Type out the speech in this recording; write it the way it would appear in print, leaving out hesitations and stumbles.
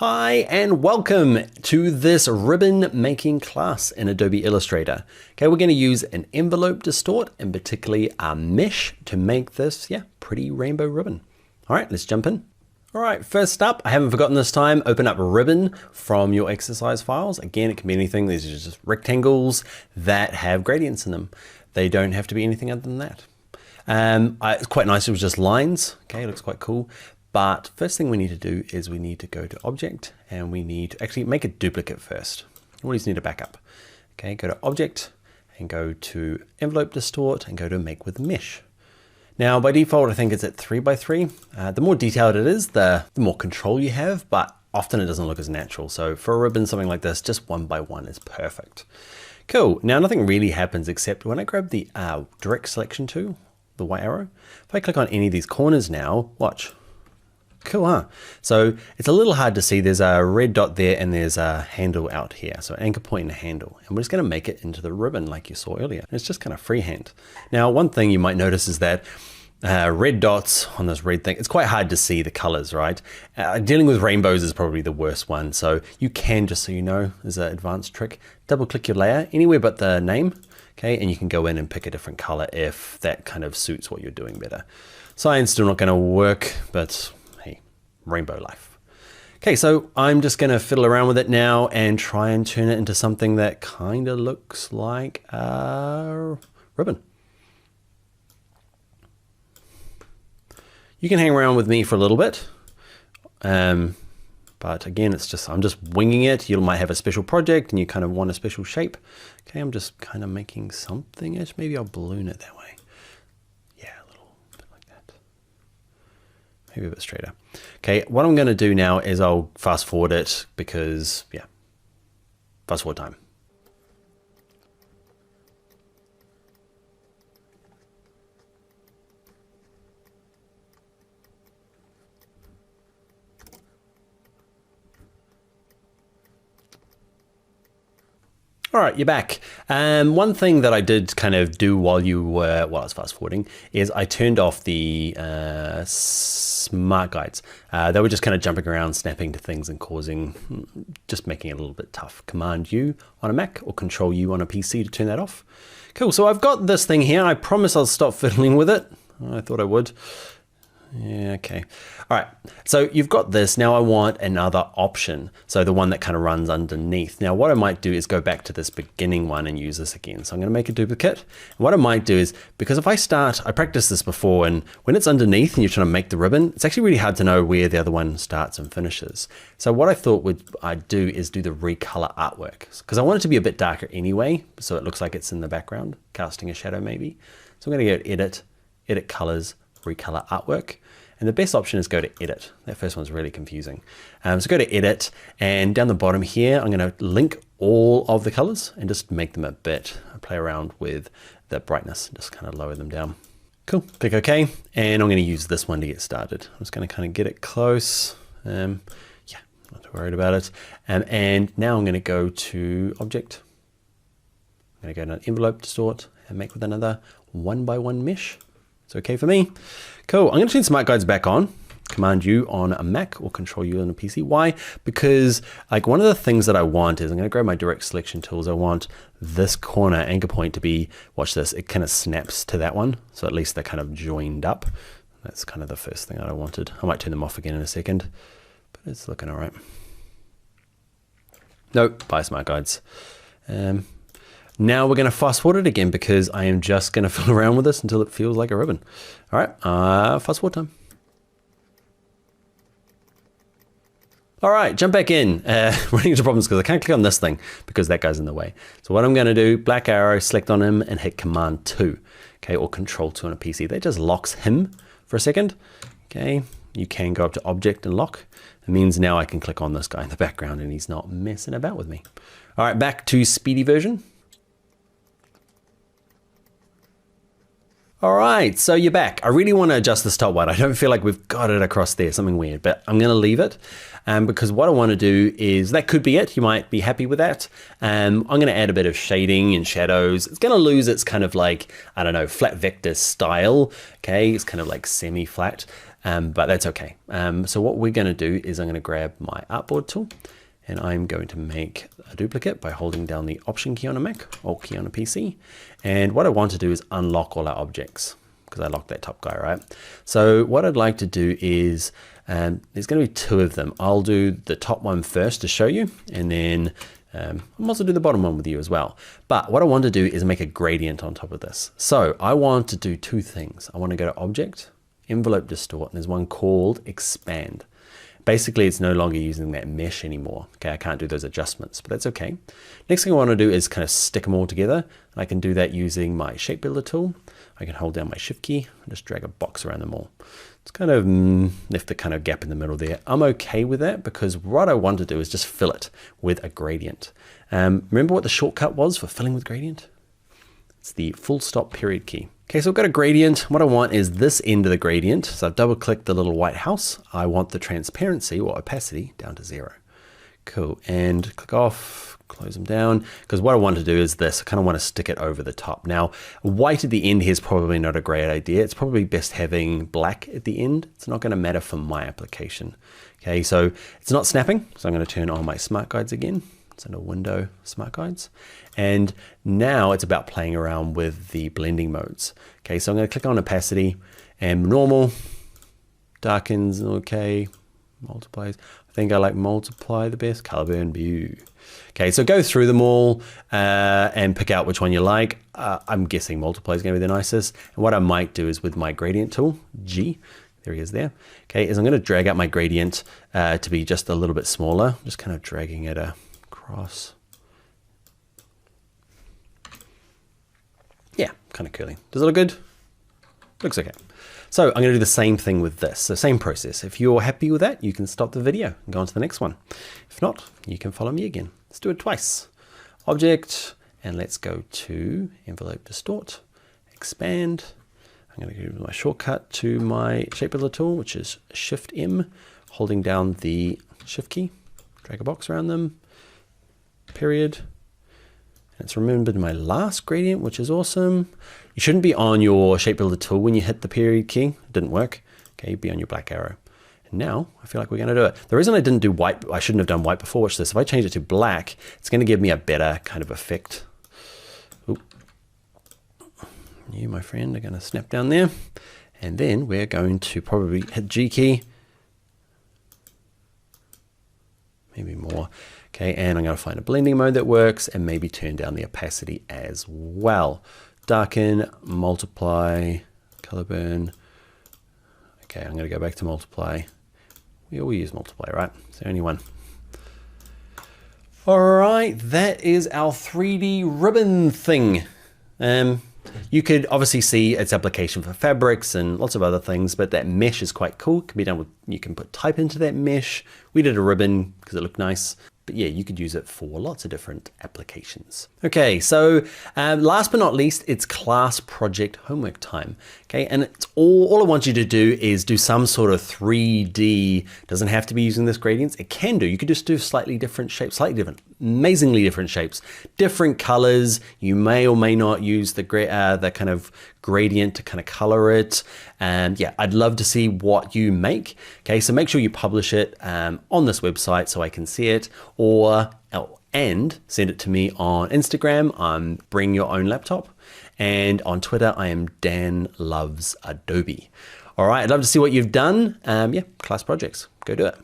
Hi and welcome to this ribbon making class in Adobe Illustrator. Okay, we're going to use an envelope distort and particularly a mesh to make this, pretty rainbow ribbon. All right, let's jump in. All right, first up, I haven't forgotten this time, open up a ribbon from your exercise files. Again, it can be anything. These are just rectangles that have gradients in them. They don't have to be anything other than that. It's quite nice, it was just lines. Okay, it looks quite cool. But first thing we need to do is we need to go to Object and we need to actually make a duplicate first. We just need a backup. Okay, go to Object and go to Envelope Distort and go to Make with Mesh. Now by default, I think it's at 3x3. The more detailed it is, the more control you have, but often it doesn't look as natural. So for a ribbon, something like this, just 1x1 is perfect. Cool, now nothing really happens except when I grab the direct selection tool, the white arrow, if I click on any of these corners now, watch. Cool, huh? So it's a little hard to see. There's a red dot there and there's a handle out here. So anchor point and a handle. And we're just going to make it into the ribbon like you saw earlier. It's just kind of freehand. Now, one thing you might notice is that red dots on this red thing, it's quite hard to see the colors, right? Dealing with rainbows is probably the worst one. So you can, just so you know, there's an advanced trick, double click your layer anywhere but the name. Okay, and you can go in and pick a different color if that kind of suits what you're doing better. Cyan's still not going to work, but rainbow life. Okay, so I'm just going to fiddle around with it now and try and turn it into something that kind of looks like a ribbon. You can hang around with me for a little bit, but again, I'm just winging it. You might have a special project and you kind of want a special shape. Okay, I'm just kind of making something-ish. Maybe I'll balloon it that way. Yeah, a little bit like that. Maybe a bit straighter. Okay, what I'm going to do now is I'll fast forward it because, fast forward time. All right, you're back. One thing that I did kind of do while I was fast forwarding is I turned off the smart guides. They were just kind of jumping around, snapping to things and just making it a little bit tough. Command U on a Mac or Control U on a PC to turn that off. Cool, so I've got this thing here. I promise I'll stop fiddling with it. I thought I would. Yeah, okay. All right, so you've got this. Now I want another option. So the one that kind of runs underneath. Now what I might do is go back to this beginning one and use this again. So I'm going to make a duplicate. And what I might do is, because if I practiced this before, and when it's underneath and you're trying to make the ribbon, it's actually really hard to know where the other one starts and finishes. So what I thought I'd do is do the recolor artwork, because I want it to be a bit darker anyway, so it looks like it's in the background, casting a shadow maybe. So I'm going to go Edit, Edit Colors, Recolor Artwork. And the best option is go to Edit. That first one's really confusing. So go to Edit, and down the bottom here, I'm going to link all of the colors and just make them a bit, play around with the brightness, just kind of lower them down. Cool, click OK. And I'm going to use this one to get started. I'm just going to kind of get it close. Not too worried about it. And now I'm going to go to Object. I'm going to go to Envelope Distort and make with another 1x1 mesh. It's okay for me. Cool, I'm going to turn Smart Guides back on. Command U on a Mac or Control U on a PC. Why? Because like one of the things that I want is I'm going to grab my direct selection tools. I want this corner anchor point to be, watch this, it kind of snaps to that one. So at least they're kind of joined up. That's kind of the first thing that I wanted. I might turn them off again in a second, but it's looking all right. Nope, bye Smart Guides. Now we're going to fast forward it again because I am just going to fiddle around with this until it feels like a ribbon. All right, fast forward time. All right, jump back in. Running into problems because I can't click on this thing because that guy's in the way. So what I'm going to do, black arrow, select on him and hit Command 2, okay, or Control 2 on a PC. That just locks him for a second. Okay, you can go up to Object and Lock. It means now I can click on this guy in the background and he's not messing about with me. All right, back to speedy version. All right, so you're back. I really want to adjust this top white. I don't feel like we've got it across there, something weird, but I'm going to leave it because what I want to do is, that could be it. You might be happy with that. I'm going to add a bit of shading and shadows. It's going to lose its kind of like, I don't know, flat vector style. Okay, it's kind of like semi-flat. but that's okay. So what we're going to do is I'm going to grab my artboard tool, and I'm going to make a duplicate by holding down the Option key on a Mac, Alt key on a PC. And what I want to do is unlock all our objects, because I locked that top guy, right? So what I'd like to do is, there's going to be 2 of them. I'll do the top one first to show you, and then I'll also do the bottom one with you as well. But what I want to do is make a gradient on top of this. So I want to do 2 things. I want to go to Object, Envelope Distort, and there's one called Expand. Basically, it's no longer using that mesh anymore. Okay, I can't do those adjustments, but that's okay. Next thing I want to do is kind of stick them all together. I can do that using my Shape Builder tool. I can hold down my Shift key and just drag a box around them all. It's kind of left the kind of gap in the middle there. I'm okay with that because what I want to do is just fill it with a gradient. Remember what the shortcut was for filling with gradient? It's the full stop period key. Okay, so I've got a gradient. What I want is this end of the gradient. So I've double clicked the little white house. I want the transparency or opacity down to 0. Cool, and click off, close them down, because what I want to do is this. I kind of want to stick it over the top. Now, white at the end here is probably not a great idea. It's probably best having black at the end. It's not going to matter for my application. Okay, so it's not snapping. So I'm going to turn on my smart guides again. It's in a window, smart guides. And now it's about playing around with the blending modes. Okay, so I'm going to click on opacity and normal, darkens, okay, multiplies. I think I like multiply the best, color burn, view. Okay, so go through them all and pick out which one you like. I'm guessing multiply is going to be the nicest. And what I might do is with my gradient tool, G, there he is there. Okay, is I'm going to drag out my gradient to be just a little bit smaller. Just kind of dragging it across. Yeah, kind of curly. Does it look good? Looks okay. So I'm going to do the same thing with this. So same process. If you're happy with that, you can stop the video and go on to the next one. If not, you can follow me again. Let's do it twice. Object, and let's go to Envelope Distort, Expand. I'm going to go with my shortcut to my Shape Builder tool, which is Shift M, holding down the Shift key, drag a box around them, period. And it's remembered my last gradient, which is awesome. You shouldn't be on your Shape Builder tool when you hit the period key. It didn't work. Okay, be on your black arrow. And now I feel like we're going to do it. The reason I didn't do white, I shouldn't have done white before, watch this. If I change it to black, it's going to give me a better kind of effect. Oop. You, my friend, are going to snap down there. And then we're going to probably hit G key. Maybe more. Okay, and I'm going to find a blending mode that works and maybe turn down the opacity as well. Darken, multiply, color burn. Okay, I'm going to go back to multiply. We all use multiply, right? It's the only one. All right, that is our 3D ribbon thing. You could obviously see its application for fabrics and lots of other things, but that mesh is quite cool. It can be done with, you can put type into that mesh. We did a ribbon because it looked nice. But yeah, you could use it for lots of different applications. Okay, so last but not least, it's class project homework time. Okay, and it's all I want you to do is do some sort of 3D. Doesn't have to be using this gradients. It can do. You could just do slightly different shapes, slightly different, amazingly different shapes, different colors. You may or may not use the kind of gradient to kind of color it. And yeah, I'd love to see what you make. Okay, so make sure you publish it on this website so I can see it, and send it to me on Instagram. Bring your own laptop, and on Twitter I am Dan Loves Adobe. All right, I'd love to see what you've done. Yeah, class projects, go do it.